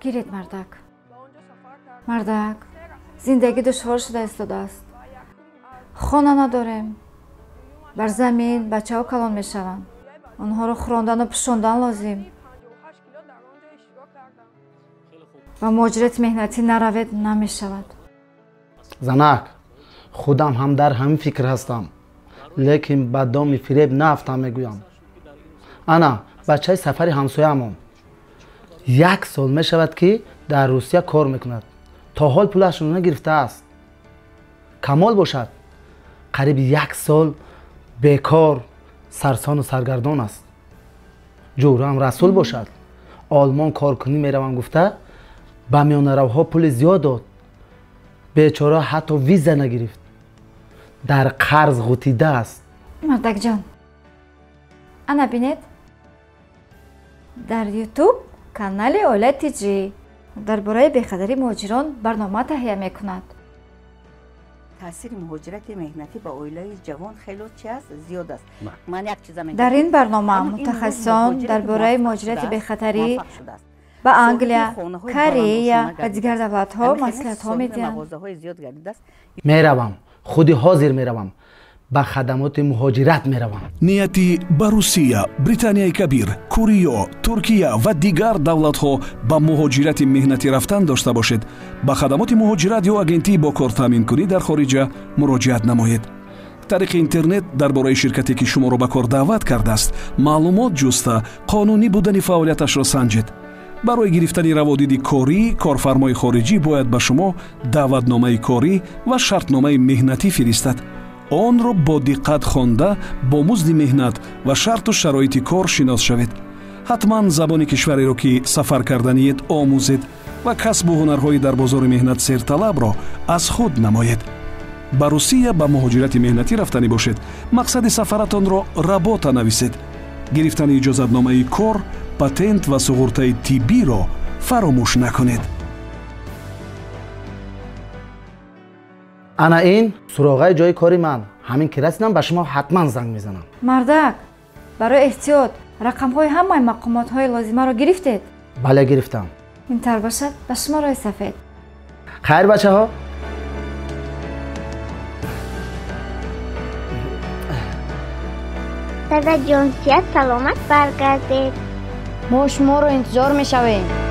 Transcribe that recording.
گیرید مردک زندگی دشوار شده است. خانه نداریم. بر زمین بچه ها کلان می شوند. آنها رو خواندن و پوشاندن لازم. و مهاجرت مهنتی نروید نمی شود. زنک خودم هم در همین فکر هستم. لیکن با دام فریب نرفتم میگویم. انا بچه سفری همسایه‌ام 1 سال می شود که در روسیه کار میکند. تا حال پولش رو نگرفته است. کمال باشد قریب 1 سال بیکار سرسان و سرگردان است. جورم رسول باشد آلمان کارکنی میروم گفته با میانروها پول زیاد داد. بیچاره حتی ویزا نگرفت. در قرض غوطیده است. مردک جان انا بینید در یوتیوب کانال اولا تیجی درباره بیخبری مهاجران برنامه تهیه میکند. تاثیر مهاجرت مهنتی با اویلای جوان خیلی چی است زیاد است. من یک چیز در این برنامه متخصصان درباره مهاجرت بیخطری به انگلیس، کره و دیگر دولت‌ها مصلحت‌ها میدهند. میروم خودی حاضر میروم با خدمات مهاجرت میروم. نیتی با روسیه، بریتانیای کبیر، کره، ترکیه و دیگر دولت‌ها با مهاجرت مهنتی رفتن داشته باشد. با خدمات مهاجرت یا اگنتی با کار تامین کنی در خارج مراجعت نمایید. طریق اینترنت درباره شرکتی که شما را به کار دعوت کرده است معلومات جسته قانونی بودن فعالیتش را سنجید. برای گرفتن روادید کاری کارفرمای خارجی باید به شما دعوتنامه کاری و شرطنامه مهنتی فرستد. آن را با دقت خوانده با مزد مهنت و شرط و شرایط کار شناس شوید. حتما زبان کشوری را که سفر کردنید آموزید و کسب و هنرهای در بازار مهنت سرطلب را از خود نمایید. به روسیه به مهاجرت مهنتی رفتنی باشد. مقصد سفرتان را رباطه نویسید. گرفتن اجازتنامه کار، پاتنت و سوغورته طبی را فراموش نکنید. انا این سراغه جای کاری من. همین که رسیدم به شما حتما زنگ میزنم. مردک برای احتیاط رقم‌های همه مقامات‌های لازمه را گرفتید؟ بله گرفتم. این طور باشد به شما رای سفید. خیر بچه ها. دادا جان سلامت برگردید. ما شما رو انتظار میشویم.